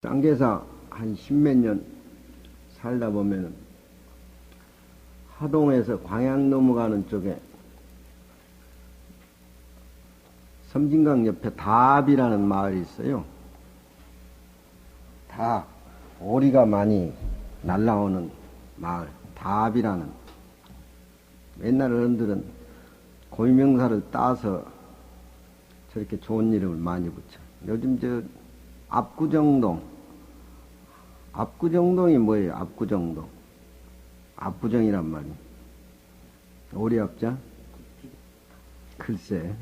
쌍계사 한 십몇 년 살다 보면은 하동에서 광양 넘어가는 쪽에 섬진강 옆에 답이라는 마을이 있어요. 답, 오리가 많이 날라오는 마을, 답이라는. 옛날 어른들은 고유명사를 따서 저렇게 좋은 이름을 많이 붙여. 요즘 압구정동이 뭐예요? 압구정동. 압구정이란 말이에요. 오리압자? 글쎄.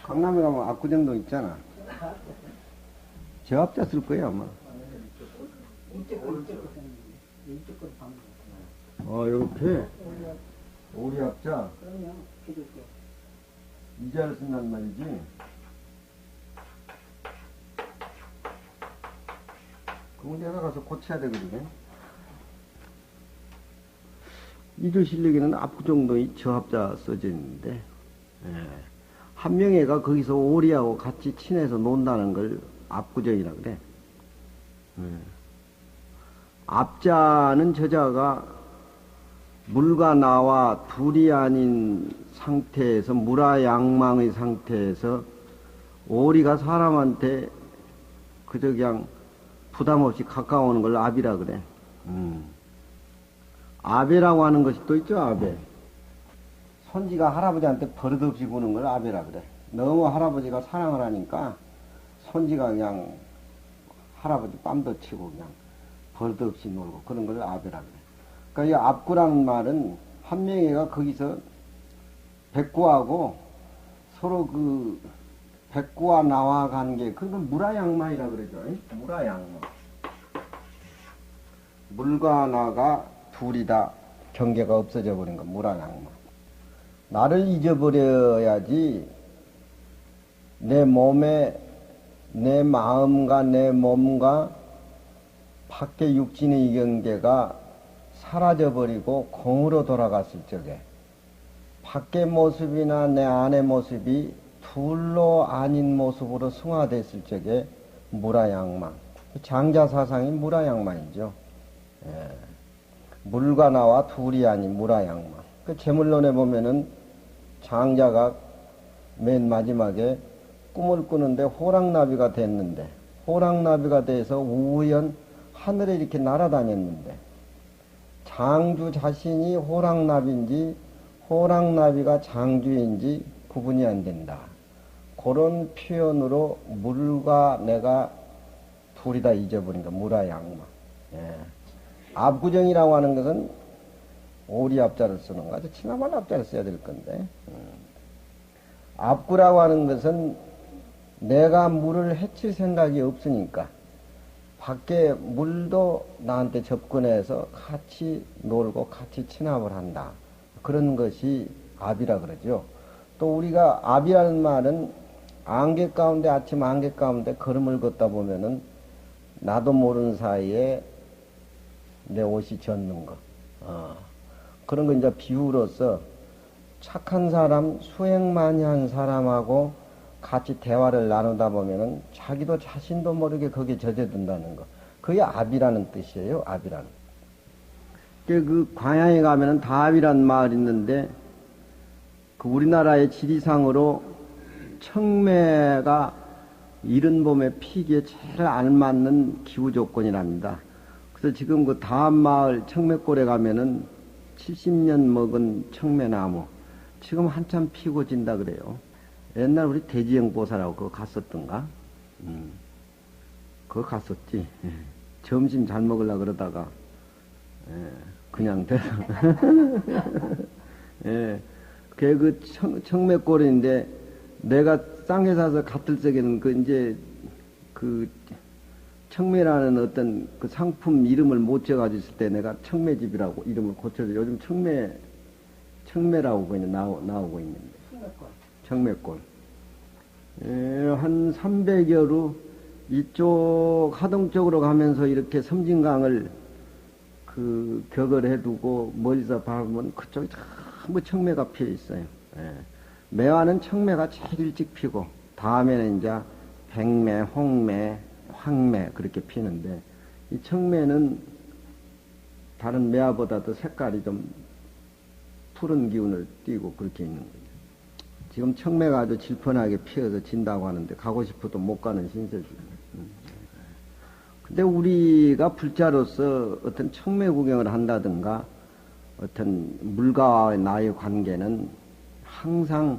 강남에 가면 압구정동 있잖아. 제압자 쓸 거예요, 아마. 요렇게. 오리압자. 이자를 쓴단 말이지. 그럼 내가 가서 고쳐야 되거든요. 이조 실력에는 압구정동이 저합자 써져 있는데, 한 명애가 거기서 오리하고 같이 친해서 논다는 걸 압구정이라 그래. 압자는 저자가 물과 나와 둘이 아닌 상태에서, 무라양망의 상태에서 오리가 사람한테 그저 그냥 부담 없이 가까워오는 걸 아비라 그래. 아베라고 하는 것이 또 있죠, 아베. 손지가 할아버지한테 버릇없이 구는 걸 아베라 그래. 너무 할아버지가 사랑을 하니까 손지가 그냥 할아버지 뺨도 치고 그냥 버릇없이 놀고 그런 걸 아베라 그래. 그러니까 이 압구라는 말은 한 명이가 거기서 백구하고 서로 그 백구와 나와 관계, 그건 무라양마이라 그러죠. 무라양마. 물과 나가 둘이다. 경계가 없어져 버린 거, 무라양마. 나를 잊어버려야지 내 몸에, 내 마음과 내 몸과 밖에 육신의 경계가 사라져버리고 공으로 돌아갔을 적에 밖의 모습이나 내 안의 모습이 둘로 아닌 모습으로 승화됐을 적에 무라양망. 장자사상이 무라양망이죠. 물과 나와 둘이 아닌 무라양망. 그 제물론에 보면은 장자가 맨 마지막에 꿈을 꾸는데 호랑나비가 됐는데, 호랑나비가 돼서 우연 하늘에 이렇게 날아다녔는데, 장주 자신이 호랑나비인지 호랑나비가 장주인지 구분이 안 된다. 그런 표현으로 물과 내가 둘이 다 잊어버린 거, 무라양마. 압구정이라고 하는 것은 오리압자를 쓰는 거, 아주 지나만 압자를 써야 될 건데. 압구라고 하는 것은 내가 물을 해칠 생각이 없으니까 밖에 물도 나한테 접근해서 같이 놀고 같이 친합을 한다. 그런 것이 압이라 그러죠. 또 우리가 압이라는 말은 안개 가운데, 아침 안개 가운데 걸음을 걷다 보면은 나도 모르는 사이에 내 옷이 젖는 거. 그런 거 이제 비유로서 착한 사람, 수행 많이 한 사람하고 같이 대화를 나누다 보면은 자기도 자신도 모르게 거기에 젖어든다는 거. 그게 압이라는 뜻이에요, 압이라는. 그 광양에 가면은 답이라는 마을이 있는데, 그 우리나라의 지리상으로 청매가 이른 봄에 피기에 제일 알맞는 기후 조건이랍니다. 그래서 지금 그 답마을 청매골에 가면은 70년 먹은 청매나무 지금 한참 피고 진다 그래요. 옛날 우리 대지영 보살하고 그거 갔었던가? 그거 갔었지. 점심 잘 먹으려고 그러다가 그냥 돼서. 그 청매골인데 내가 쌍에 사서 갔을 적에는 그 청매라는 어떤 그 상품 이름을 못 지어가지고 있을 때 내가 청매집이라고 이름을 고쳐서 요즘 청매라고 그냥 나오고 있는데. 청매골. 한 300여루 이쪽 하동 쪽으로 가면서 이렇게 섬진강을 그 격을 해두고 멀리서 바라보면 그쪽에 전부 청매가 피어 있어요. 매화는 청매가 제일 일찍 피고 다음에는 이제 백매, 홍매, 황매 그렇게 피는데 이 청매는 다른 매화보다도 색깔이 좀 푸른 기운을 띠고 그렇게 있는 거죠. 지금 청매가 아주 질펀하게 피어서 진다고 하는데 가고 싶어도 못 가는 신세지. 근데 우리가 불자로서 어떤 청매 구경을 한다든가 어떤 물과의 나의 관계는 항상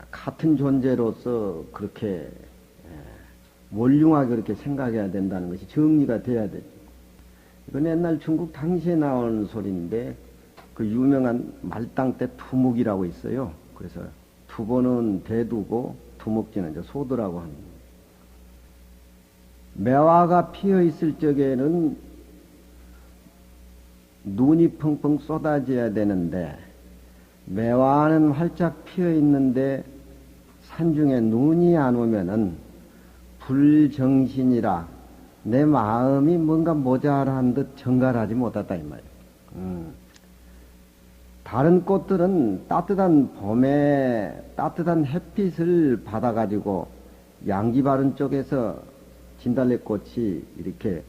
같은 존재로서 그렇게 원륭하게 그렇게 생각해야 된다는 것이 정리가 돼야 되죠. 이건 옛날 중국 당시에 나온 소리인데 그 유명한 말당 때 두목이라고 있어요. 그래서 두보는 대두고 두목지는 이제 소두라고 하는 거예요. 매화가 피어 있을 적에는 눈이 펑펑 쏟아져야 되는데 매화는 활짝 피어 있는데 산중에 눈이 안 오면은 불정신이라 내 마음이 뭔가 모자란 듯 정갈하지 못하다 이 말이에요. 다른 꽃들은 따뜻한 봄에 따뜻한 햇빛을 받아가지고 양기 바른 쪽에서 진달래꽃이 이렇게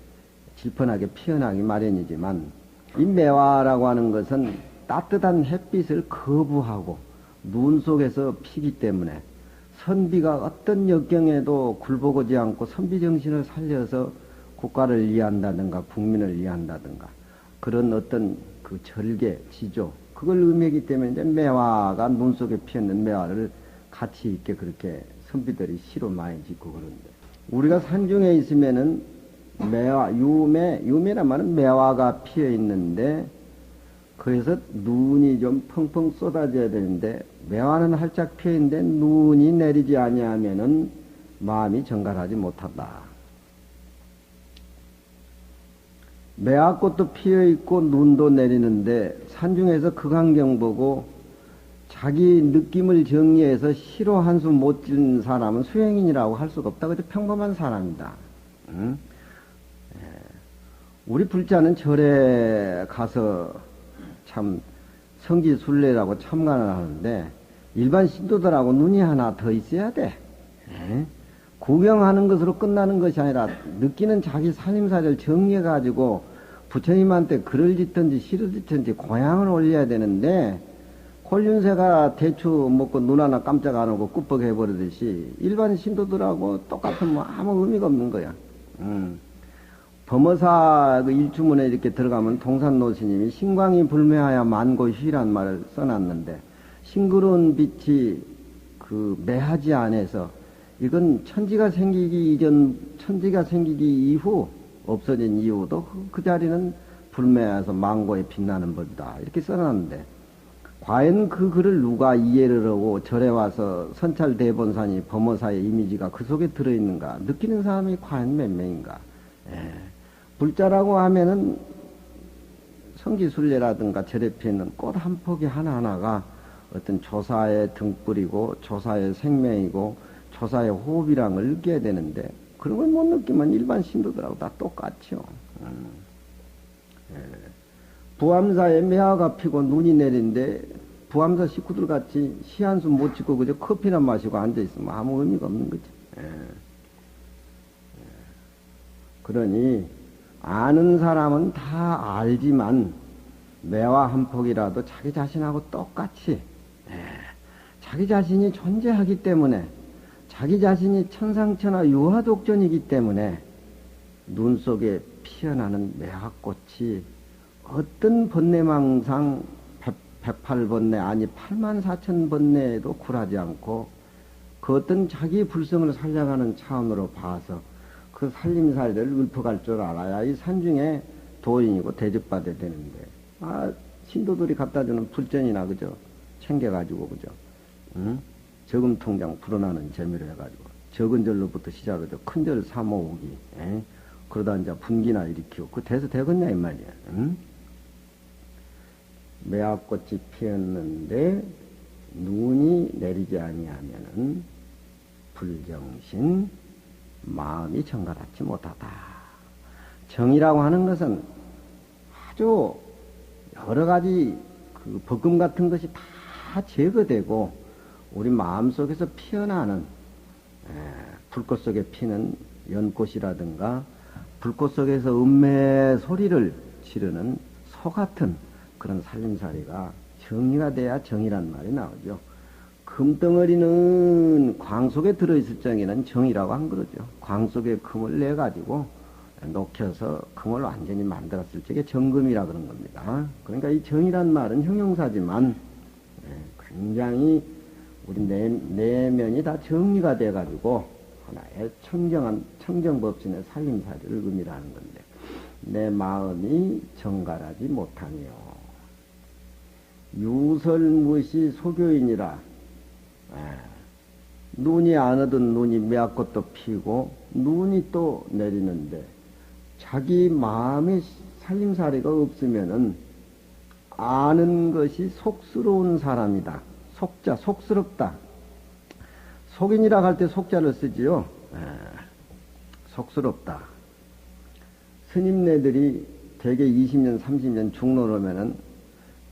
질펀하게 피어나기 마련이지만 이 매화라고 하는 것은 따뜻한 햇빛을 거부하고 눈 속에서 피기 때문에 선비가 어떤 역경에도 굴복하지 않고 선비 정신을 살려서 국가를 위한다든가 국민을 위한다든가 그런 어떤 그 절개, 지조 그걸 의미하기 때문에 이제 매화가 눈 속에 피었는 매화를 가치 있게 그렇게 선비들이 시로 많이 짓고 그러는데 우리가 산중에 있으면은 매화, 유매란 말은 매화가 피어 있는데 그래서 눈이 좀 펑펑 쏟아져야 되는데 매화는 활짝 피어 있는데 눈이 내리지 아니하면은 마음이 정갈하지 못한다. 매화꽃도 피어 있고 눈도 내리는데 산중에서 그 광경 보고 자기 느낌을 정리해서 시로 한숨 못 진 사람은 수행인이라고 할 수가 없다. 그저 평범한 사람이다. 응? 우리 불자는 절에 가서 참 성지순례라고 참관을 하는데 일반 신도들하고 눈이 하나 더 있어야 돼. 구경하는 것으로 끝나는 것이 아니라 느끼는 자기 살림살이를 정리해가지고 부처님한테 글을 짓든지 시를 짓든지 고향을 올려야 되는데 콜륜새가 대추 먹고 눈 하나 깜짝 안 오고 꾹뻑 해버리듯이 일반 신도들하고 똑같은 뭐 아무 의미가 없는 거야. 범어사 그 일주문에 이렇게 들어가면 동산노 스님이 신광이 불매하여 만고휘란 말을 써놨는데 싱그러운 빛이 그 매하지 안에서 이건 천지가 생기기 이전, 천지가 생기기 이후 없어진 이후도 그 자리는 불매해서 망고에 빛나는 법이다. 이렇게 써놨는데 과연 그 글을 누가 이해를 하고 절에 와서 선찰대본산이 범어사의 이미지가 그 속에 들어있는가? 느끼는 사람이 과연 몇 명인가? 불자라고 하면은 성지순례라든가 절에 피는 꽃 한 포기 하나하나가 어떤 조사의 등불이고 조사의 생명이고 조사의 호흡이란 걸 느껴야 되는데 그런 걸 못 느끼면 일반 신도들하고 다 똑같죠. 부암사에 매화가 피고 눈이 내린데 부암사 식구들 같이 시 한숨 못 짓고 그저 커피나 마시고 앉아있으면 아무 의미가 없는 거지. 그러니 아는 사람은 다 알지만 매화 한 폭이라도 자기 자신하고 똑같이 자기 자신이 존재하기 때문에 자기 자신이 천상천하 유화독전이기 때문에 눈 속에 피어나는 매화꽃이 어떤 번뇌망상 108번뇌 아니 84,000번뇌에도 굴하지 않고 그 어떤 자기 불성을 살려가는 차원으로 봐서 그 살림살이를 읊어갈 줄 알아야 이 산중에 도인이고 대접받아야 되는데 신도들이 갖다주는 불전이나 그죠 챙겨가지고 그죠 저금통장 불어나는 재미로 해가지고 적은 절로부터 시작해서 큰 절 사모으기 그러다 이제 분기나 일으키고 그 돼서 되겠냐 이 말이야. 매화꽃이 피었는데 눈이 내리지 아니하면은 불정신 마음이 정갈하지 못하다. 정이라고 하는 것은 아주 여러 가지 그 벗금 같은 것이 다 제거되고 우리 마음속에서 피어나는 불꽃 속에 피는 연꽃이라든가 불꽃 속에서 음매 소리를 지르는 소 같은 그런 살림살이가 정리가 돼야 정이란 말이 나오죠. 금덩어리는 광 속에 들어있을 적에는 정이라고 한 거죠. 광 속에 금을 내가지고 녹여서 금을 완전히 만들었을 적에 정금이라 그런 겁니다. 그러니까 이 정이란 말은 형용사지만 굉장히 우리 내면이 다 정리가 돼가지고 하나의 청정한 청정법신의 살림살이를 의미하는 건데 내 마음이 정갈하지 못하며 유설무시 소교인이라 눈이 안 오던 눈이 매화꽃도 피고 눈이 또 내리는데 자기 마음의 살림살이가 없으면은 아는 것이 속스러운 사람이다. 속자, 속스럽다. 속인이라 할 때 속자를 쓰지요. 속스럽다. 스님네들이 대개 20년, 30년 중노로면은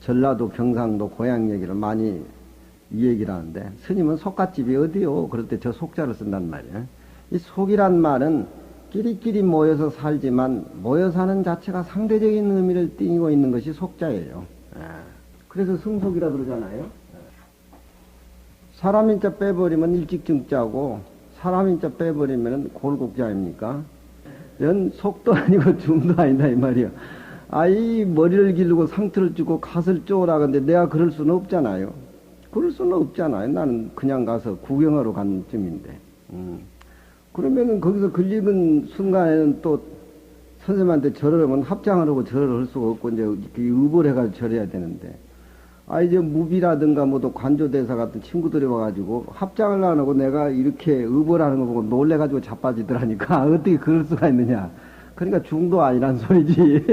전라도, 경상도, 고향 얘기를 많이 이 얘기를 하는데 스님은 속갓집이 어디요? 그럴 때 저 속자를 쓴단 말이에요. 이 속이란 말은 끼리끼리 모여서 살지만 모여 사는 자체가 상대적인 의미를 띠고 있는 것이 속자예요. 그래서 승속이라 그러잖아요. 사람인자 빼버리면 일직증자고 사람인자 빼버리면 골국자입니까? 이건 속도 아니고 중도 아니다 이 말이야. 이 머리를 기르고 상투를 주고 갓을 쪼으라 근데 내가 그럴 수는 없잖아요. 그럴 수는 없잖아요. 나는 그냥 가서 구경하러 간 쯤인데. 그러면은 거기서 걸리는 순간에는 또 선생님한테 절을 하면 합장을 하고 절을 할 수가 없고 이제 의벌 해가지고 절해야 되는데. 이제 무비라든가 뭐또 관조대사 같은 친구들이 와가지고 합장을 안 하고 내가 이렇게 의벌하는 거 보고 놀래가지고 자빠지더라니까. 어떻게 그럴 수가 있느냐. 그러니까 중도 아니란 소리지.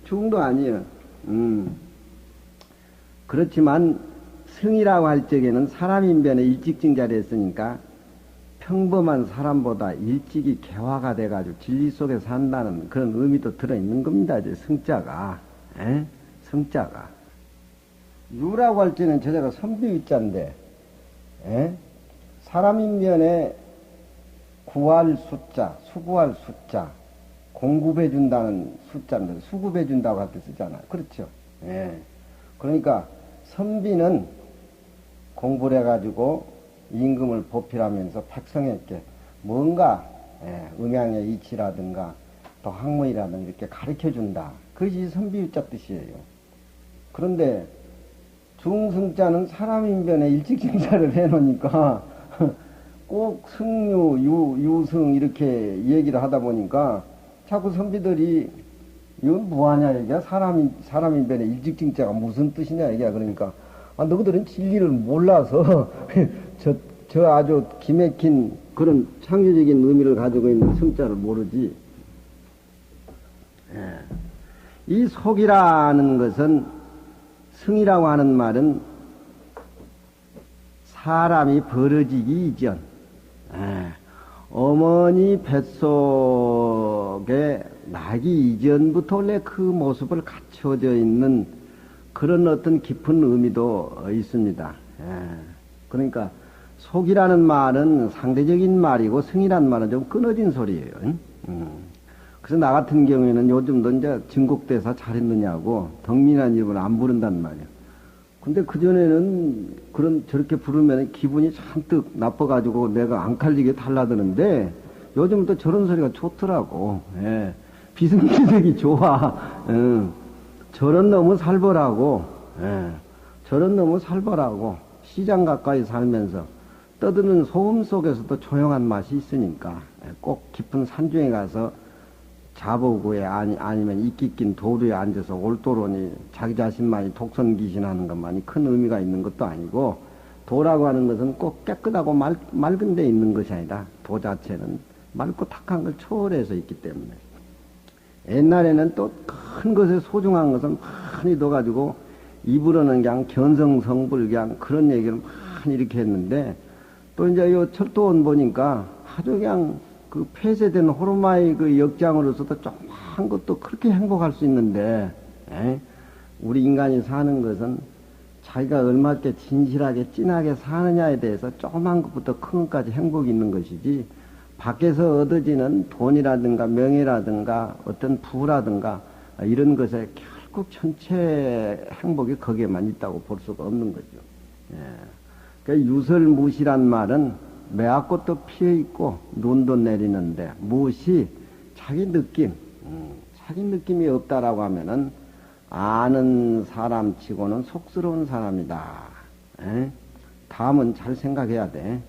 중도 아니야. 그렇지만 승이라고 할 적에는 사람인변에 일찍증자를 했으니까 평범한 사람보다 일찍이 개화가 돼가지고 진리 속에 산다는 그런 의미도 들어있는 겁니다. 이제 승자가. 승자가. 유라고 할 때는 저자가 선비유자인데, 사람인변에 구할 숫자, 수구할 숫자, 공급해준다는 숫자인데, 수급해준다고 할 때 쓰잖아요. 그렇죠. 그러니까, 선비는 공부를 해가지고 임금을 보필하면서 백성에게 뭔가, 음양의 이치라든가, 또 학문이라든가 이렇게 가르쳐 준다. 그것이 선비유자 뜻이에요. 그런데, 중승자는 사람인변에 일직증자를 해놓으니까, 꼭 승유, 유승 이렇게 얘기를 하다 보니까 자꾸 선비들이 이건 뭐하냐 얘기야? 사람인변에 일직증자가 무슨 뜻이냐 얘기야. 그러니까 너희들은 진리를 몰라서 저 아주 기맥힌 그런 창조적인 의미를 가지고 있는 승자를 모르지. 이 속이라는 것은 승이라고 하는 말은 사람이 벌어지기 이전 어머니 뱃속에 나기 이전부터 원래 그 모습을 갖춰져 있는 그런 어떤 깊은 의미도 있습니다. 그러니까 속이라는 말은 상대적인 말이고 승이라는 말은 좀 끊어진 소리예요. 그래서 나 같은 경우에는 요즘도 이제 진국대사 잘했느냐고 덕민이라는 이름을 안 부른단 말이야. 근데 그전에는 저렇게 부르면 기분이 잔뜩 나빠가지고 내가 안 칼리게 달라드는데 요즘 또 저런 소리가 좋더라고. 비승기색이 좋아. 저런 놈은 살벌하고, 저런 놈은 살벌하고, 시장 가까이 살면서 떠드는 소음 속에서도 조용한 맛이 있으니까 꼭 깊은 산중에 가서 자보구에 아니면 이끼 낀 도루에 앉아서 올도로니 자기 자신만이 독선기신하는 것만이 큰 의미가 있는 것도 아니고 도라고 하는 것은 꼭 깨끗하고 맑은 데 있는 것이 아니라 도 자체는 맑고 탁한 걸 초월해서 있기 때문에 옛날에는 또 큰 것에 소중한 것은 많이 넣어가지고 입으로는 그냥 견성성불 그냥 그런 얘기를 많이 이렇게 했는데 또 이제 요 철도원 보니까 아주 그냥 그 폐쇄된 호르마의 그 역장으로서도 조그만 것도 그렇게 행복할 수 있는데, 우리 인간이 사는 것은 자기가 얼마나 진실하게 진하게 사느냐에 대해서 조그만 것부터 큰 것까지 행복이 있는 것이지, 밖에서 얻어지는 돈이라든가 명예라든가 어떤 부라든가 이런 것에 결국 전체 행복이 거기에만 있다고 볼 수가 없는 거죠. 예. 그러니까 유설무시란 말은 매화꽃도 피어있고 눈도 내리는데 무시, 자기 느낌이 없다라고 하면은 아는 사람 치고는 속스러운 사람이다. 에? 다음은 잘 생각해야 돼.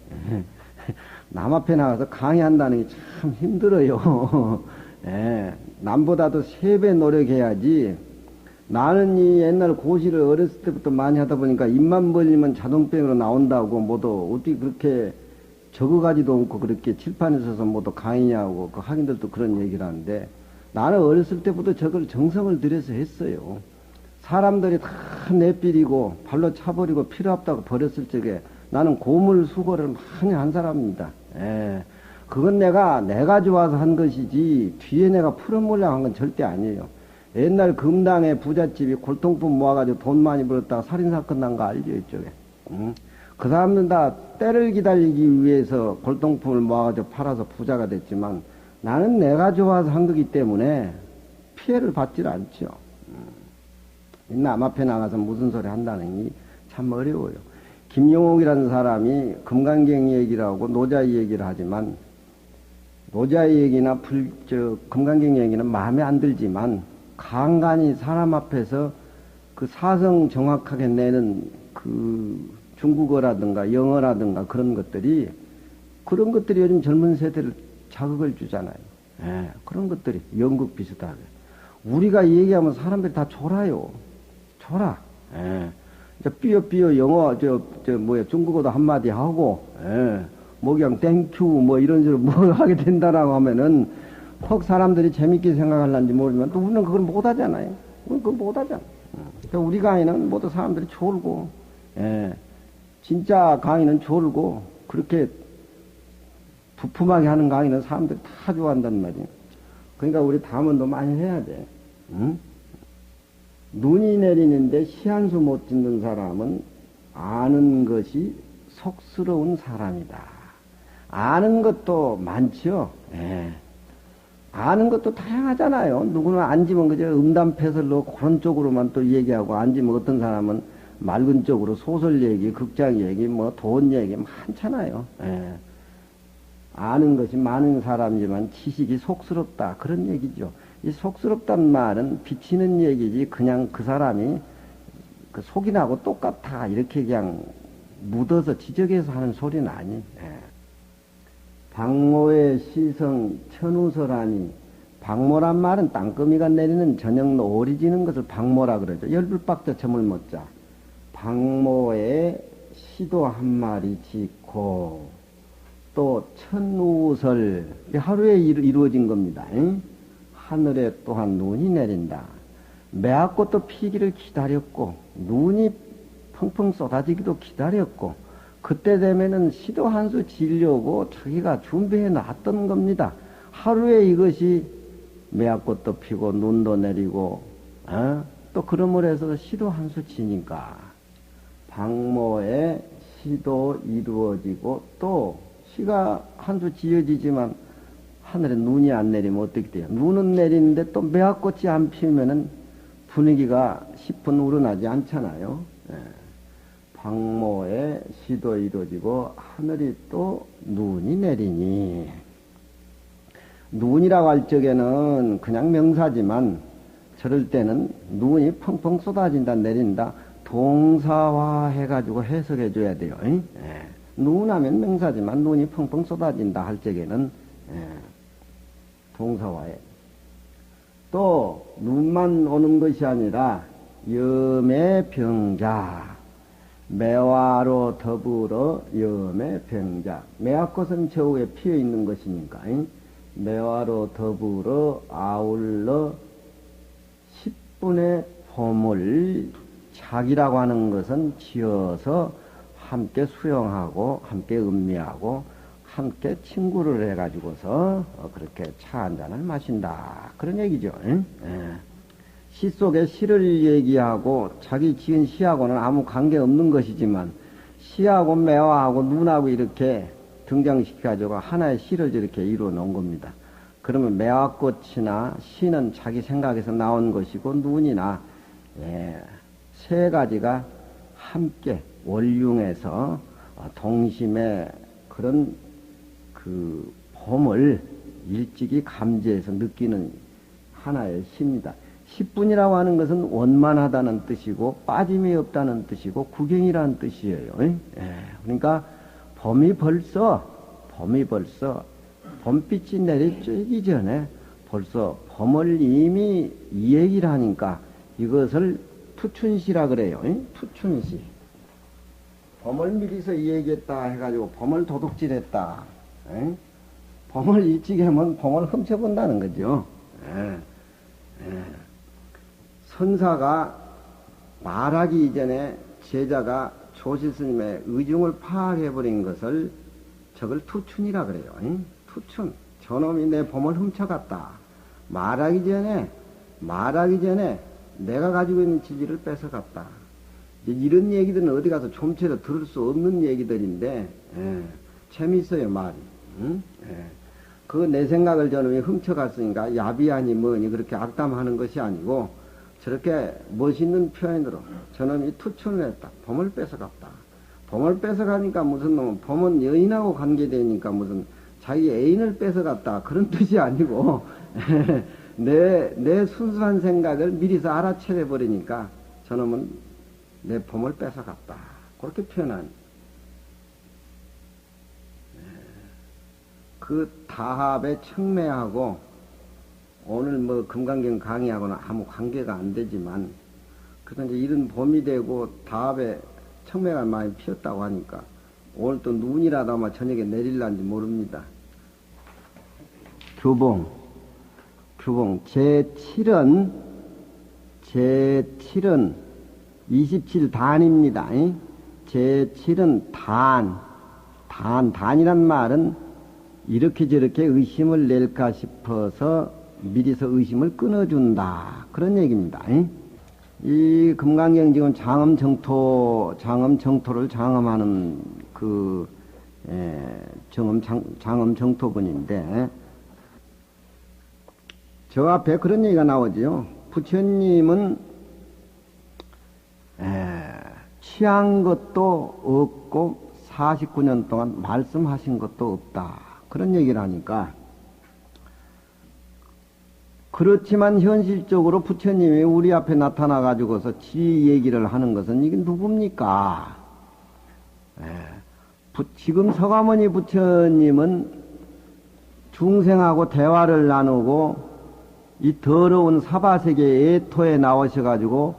남 앞에 나가서 강의한다는 게 참 힘들어요. 에? 남보다도 3배 노력해야지. 나는 이 옛날 고시를 어렸을 때부터 많이 하다 보니까 입만 벌리면 자동병으로 나온다고 모두 어떻게 그렇게 적어가지도 않고 그렇게 칠판에 서서 모두 강의냐고 그 학인들도 그런 얘기를 하는데, 나는 어렸을 때부터 저걸 정성을 들여서 했어요. 사람들이 다 내비리고 발로 차버리고 필요 없다고 버렸을 적에 나는 고물 수고를 많이 한 사람입니다. 예. 그건 내가 좋아서 한 것이지 뒤에 내가 풀어보려고 한 건 절대 아니에요. 옛날 금당의 부잣집이 골동품 모아가지고 돈 많이 벌었다가 살인사건 난 거 알죠, 이쪽에. 응? 그 사람들은 다 때를 기다리기 위해서 골동품을 모아가지고 팔아서 부자가 됐지만, 나는 내가 좋아서 한 거기 때문에 피해를 받질 않죠. 남 앞에 나가서 무슨 소리 한다는 게 참 어려워요. 김용옥이라는 사람이 금강경 얘기를 하고 노자의 얘기를 하지만, 노자의 얘기나 금강경 얘기는 마음에 안 들지만, 간간히 사람 앞에서 그 사성 정확하게 내는 그 중국어라든가 영어라든가 그런 것들이 요즘 젊은 세대를 자극을 주잖아요. 예, 그런 것들이 연극 비슷하게. 우리가 얘기하면 사람들이 다 졸아요. 졸아. 예. 삐어삐어 영어, 중국어도 한마디 하고, 예. 뭐 그냥 땡큐, 뭐 이런 식으로 뭘 하게 된다라고 하면은, 혹 사람들이 재밌게 생각할란지 모르지만, 또 우리는 그걸 못 하잖아요. 우리는 그걸 못 하잖아. 그러니까 우리 강의는 모두 사람들이 졸고, 예. 진짜 강의는 졸고, 그렇게 부품하게 하는 강의는 사람들이 다 좋아한단 말이에요. 그러니까 우리 담원도 많이 해야 돼. 응? 눈이 내리는데 시한수 못 짓는 사람은 아는 것이 속스러운 사람이다. 아는 것도 많죠. 예. 아는 것도 다양하잖아요. 누구는 앉으면 그저 음담패설로 그런 쪽으로만 또 얘기하고, 앉으면 어떤 사람은 맑은 쪽으로 소설 얘기, 극장 얘기, 뭐 돈 얘기 많잖아요. 예. 아는 것이 많은 사람이지만 지식이 속스럽다. 그런 얘기죠. 이 속스럽단 말은 비치는 얘기지, 그냥 그 사람이 그 속이 나고 똑같아. 이렇게 그냥 묻어서 지적해서 하는 소리는 아니. 예. 박모의 시성 천우설하니, 박모란 말은 땅거미가 내리는 저녁 노을이 지는 것을 박모라 그러죠. 열불박자 점을 못자. 박모의 시도 한 마리 짓고, 또 천우설, 하루에 이루어진 겁니다. 응? 하늘에 또한 눈이 내린다. 매화꽃도 피기를 기다렸고, 눈이 펑펑 쏟아지기도 기다렸고, 그때 되면은 시도 한 수 지려고 자기가 준비해 놨던 겁니다. 하루에 이것이 매화꽃도 피고 눈도 내리고, 또 그러므로 해서 시도 한 수 지니까 박모에 시도 이루어지고, 또 시가 한 수 지어지지만 하늘에 눈이 안 내리면 어떻게 돼요? 눈은 내리는데 또 매화꽃이 안 피우면은 분위기가 10분 우러나지 않잖아요. 예. 박모에 시도 이루어지고 하늘이 또 눈이 내리니, 눈이라고 할 적에는 그냥 명사지만 저럴 때는 눈이 펑펑 쏟아진다 내린다 동사화 해가지고 해석해 줘야 돼요. 예. 눈 하면 명사지만 눈이 펑펑 쏟아진다 할 적에는 동사화해. 또 눈만 오는 것이 아니라 염해병자, 매화로 더불어 염해병자, 매화꽃은 저우에 피어 있는 것이니까 매화로 더불어 아울러 10분의 봄을, 작이라고 하는 것은 지어서 함께 수영하고 함께 음미하고 함께 친구를 해가지고서 그렇게 차 한 잔을 마신다. 그런 얘기죠. 시 속에 시를 얘기하고 자기 지은 시하고는 아무 관계 없는 것이지만 시하고 매화하고 눈하고 이렇게 등장시켜가지고 하나의 시를 저렇게 이루어 놓은 겁니다. 그러면 매화꽃이나 시는 자기 생각에서 나온 것이고 눈이나 세 가지가 함께 월융해서 동심의 그런 그 봄을 일찍이 감지해서 느끼는 하나의 시입니다. 시뿐이라고 하는 것은 원만하다는 뜻이고 빠짐이 없다는 뜻이고 구경이라는 뜻이에요. 그러니까 봄이 벌써 봄빛이 내리쬐기 전에 벌써 봄을 이미 이 얘기를 하니까 이것을 투춘시라 그래요. 투춘시. 봄을 미리서 이 얘기했다 해가지고 봄을 도둑질했다. 봄을 일찍 하면 봄을 훔쳐본다는 거죠. 선사가 말하기 이전에 제자가 조실스님의 의중을 파악해버린 것을 저걸 투춘이라 그래요. 투춘. 저놈이 내 봄을 훔쳐갔다. 말하기 전에 내가 가지고 있는 진리를 뺏어갔다. 이런 얘기들은 어디 가서 좀처럼 들을 수 없는 얘기들인데, 재밌어요, 말이. 그 내 생각을 저놈이 훔쳐갔으니까 야비하니 뭐니 그렇게 악담하는 것이 아니고, 저렇게 멋있는 표현으로 저놈이 투춘을 했다. 봄을 뺏어갔다. 봄을 뺏어가니까 무슨 놈은 봄은 여인하고 관계되니까 무슨 자기 애인을 뺏어갔다. 그런 뜻이 아니고 내 순수한 생각을 미리서 알아채려버리니까 저놈은 내 봄을 뺏어갔다. 그렇게 표현한 그 다합의 청매하고 오늘 뭐 금강경 강의하고는 아무 관계가 안 되지만 그래서 이제 이런 봄이 되고 다합에 청매가 많이 피었다고 하니까 오늘 또 눈이라도 아마 저녁에 내릴란지 모릅니다. 규봉 제7은 27단입니다. 제7은 단이란 말은 이렇게 저렇게 의심을 낼까 싶어서 미리서 의심을 끊어준다. 그런 얘기입니다. 이 금강경 지금 장엄정토를 장엄하는 그, 장엄정토분인데, 저 앞에 그런 얘기가 나오지요. 부처님은, 취한 것도 없고, 49년 동안 말씀하신 것도 없다. 그런 얘기를 하니까, 그렇지만 현실적으로 부처님이 우리 앞에 나타나가지고서 지 얘기를 하는 것은 이게 누굽니까? 지금 서가모니 부처님은 중생하고 대화를 나누고 이 더러운 사바세계 애토에 나오셔가지고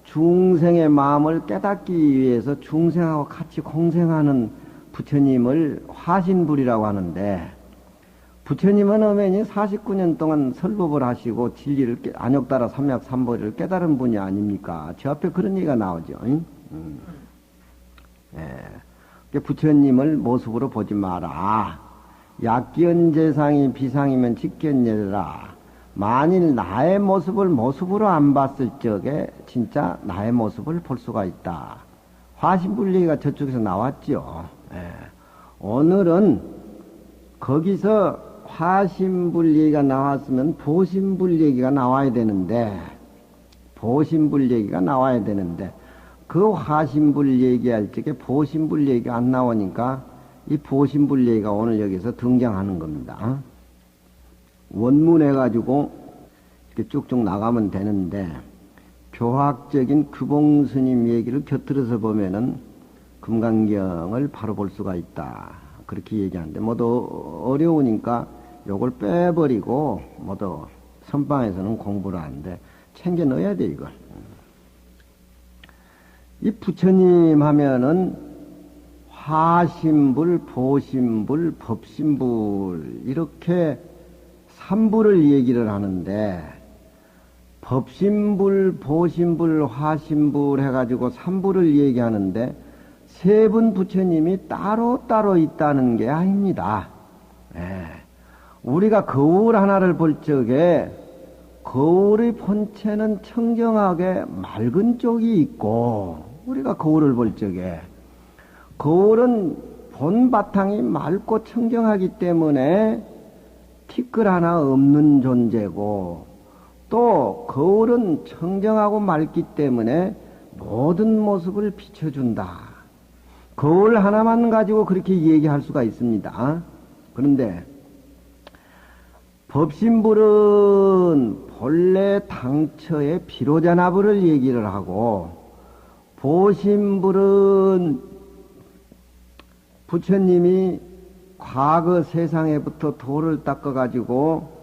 중생의 마음을 깨닫기 위해서 중생하고 같이 공생하는 부처님을 화신불이라고 하는데 부처님은 어머니 49년 동안 설법을 하시고 진리를 안욕따라 삼약삼보리를 깨달은 분이 아닙니까? 저 앞에 그런 얘기가 나오죠. 부처님을 모습으로 보지 마라. 약기언 재상이 비상이면 직견예라. 만일 나의 모습을 모습으로 안 봤을 적에 진짜 나의 모습을 볼 수가 있다. 화신불 얘기가 저쪽에서 나왔죠. 오늘은 거기서 화신불 얘기가 나왔으면 보신불 얘기가 나와야 되는데, 그 화신불 얘기할 적에 보신불 얘기가 안 나오니까 이 보신불 얘기가 오늘 여기서 등장하는 겁니다. 원문해가지고 이렇게 쭉쭉 나가면 되는데, 교학적인 규봉스님 얘기를 곁들여서 보면은 금강경을 바로 볼 수가 있다. 그렇게 얘기하는데, 모두 어려우니까 요걸 빼버리고, 모두 선방에서는 공부를 하는데, 챙겨 넣어야 돼, 이걸. 이 부처님 하면은, 화신불, 보신불, 법신불, 이렇게 삼불을 얘기를 하는데, 법신불, 보신불, 화신불 해가지고 삼불을 얘기하는데, 세 분 부처님이 따로따로 있다는 게 아닙니다. 우리가 거울 하나를 볼 적에 거울의 본체는 청정하게 맑은 쪽이 있고, 우리가 거울을 볼 적에 거울은 본 바탕이 맑고 청정하기 때문에 티끌 하나 없는 존재고, 또 거울은 청정하고 맑기 때문에 모든 모습을 비춰준다. 거울 하나만 가지고 그렇게 얘기할 수가 있습니다. 그런데 법신불은 본래 당처의 비로자나불을 얘기를 하고, 보신불은 부처님이 과거 세상에부터 돌을 닦아가지고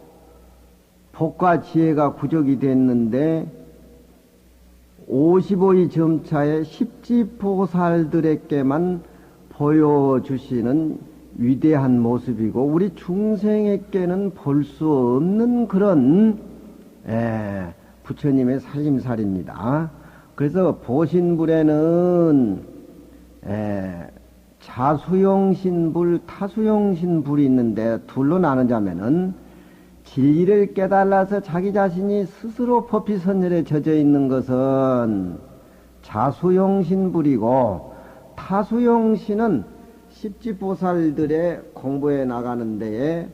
복과 지혜가 부족이 됐는데 55의 점차에 십지보살들에게만 보여주시는 위대한 모습이고, 우리 중생에게는 볼 수 없는 그런 부처님의 살림살이입니다. 그래서 보신불에는 자수용신불, 타수용신불이 있는데, 둘로 나누자면은 진리를 깨달아서 자기 자신이 스스로 법피선열에 젖어 있는 것은 자수용신불이고, 타수용신은 십지보살들의 공부에 나가는 데에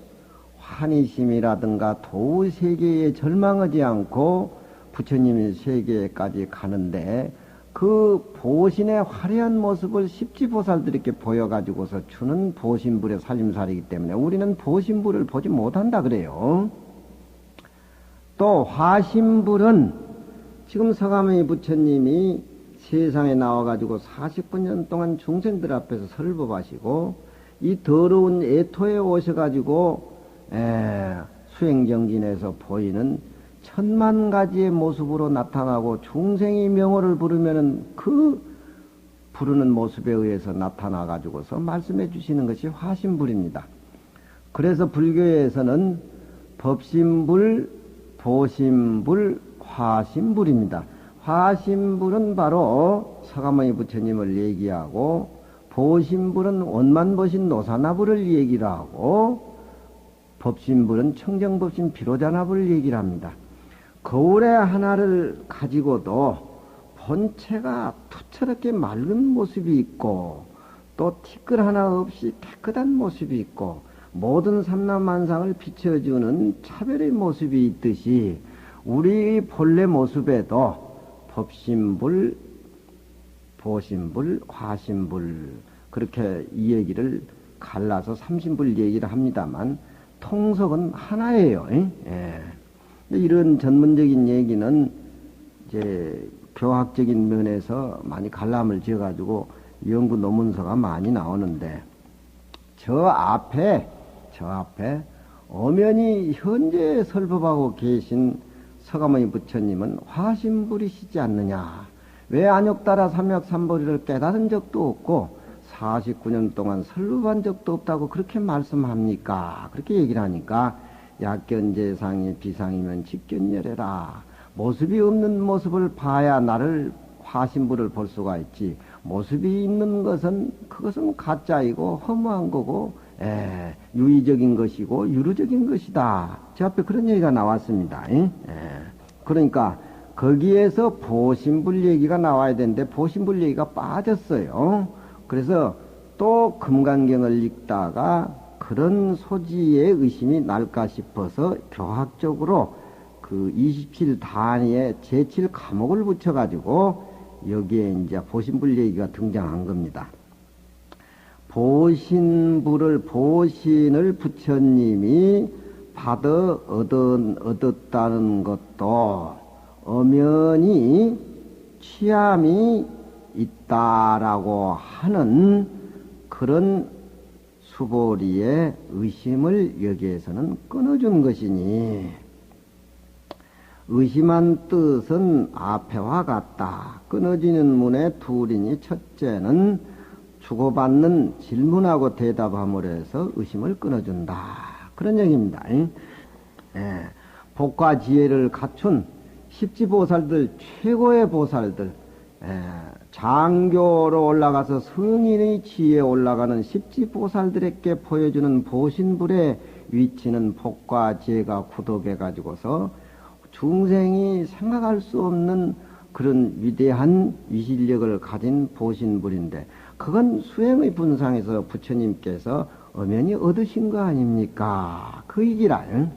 환희심이라든가 도세계에 절망하지 않고 부처님의 세계까지 가는데, 그 보신의 화려한 모습을 십지보살들에게 보여가지고서 주는 보신불의 살림살이기 때문에 우리는 보신불을 보지 못한다 그래요. 또 화신불은 지금 서가모니 부처님이 세상에 나와가지고 49년 동안 중생들 앞에서 설법하시고, 이 더러운 애토에 오셔가지고 수행정진에서 보이는 천만 가지의 모습으로 나타나고, 중생이 명호를 부르면은 그 부르는 모습에 의해서 나타나가지고서 말씀해 주시는 것이 화신불입니다. 그래서 불교에서는 법신불, 보신불, 화신불입니다. 화신불은 바로 서가모니 부처님을 얘기하고, 보신불은 원만보신 노사나불을 얘기를 하고, 법신불은 청정법신 비로자나불을 얘기를 합니다. 거울에 하나를 가지고도 본체가 투철하게 맑은 모습이 있고, 또 티끌 하나 없이 깨끗한 모습이 있고, 모든 삼라만상을 비춰주는 차별의 모습이 있듯이 우리 본래 모습에도 법신불, 보신불, 화신불, 그렇게 이 얘기를 갈라서 삼신불 얘기를 합니다만 통속은 하나예요. 예. 이런 전문적인 얘기는 이제 교학적인 면에서 많이 갈람을 지어가지고 연구 논문서가 많이 나오는데, 저 앞에 엄연히 현재 설법하고 계신 서가모니 부처님은 화신불이시지 않느냐. 왜 안욕따라 삼약삼보리를 깨달은 적도 없고 49년 동안 설법한 적도 없다고 그렇게 말씀합니까? 그렇게 얘기를 하니까, 약견재상이 비상이면 직견열애라. 모습이 없는 모습을 봐야 나를 화신불을 볼 수가 있지, 모습이 있는 것은 그것은 가짜이고 허무한 거고 유의적인 것이고 유루적인 것이다. 저 앞에 그런 얘기가 나왔습니다. 그러니까 거기에서 보신불 얘기가 나와야 되는데 보신불 얘기가 빠졌어요. 그래서 또 금강경을 읽다가 그런 소지의 의심이 날까 싶어서 교학적으로 그 27단위에 제7과목을 붙여가지고 여기에 이제 보신불 얘기가 등장한 겁니다. 보신을 부처님이 얻었다는 것도 엄연히 취함이 있다라고 하는 그런 수보리의 의심을 여기에서는 끊어준 것이니, 의심한 뜻은 앞에와 같다. 끊어지는 문에 둘이니, 첫째는 주고받는 질문하고 대답함으로 해서 의심을 끊어준다. 그런 얘기입니다. 복과 지혜를 갖춘 십지보살들, 최고의 보살들, 장교로 올라가서 성인의 지혜에 올라가는 십지보살들에게 보여주는 보신불의 위치는 복과 지혜가 구독해 가지고서 중생이 생각할 수 없는 그런 위대한 위실력을 가진 보신불인데 그건 수행의 분상에서 부처님께서 엄연히 얻으신 거 아닙니까? 그 얘기라. 응?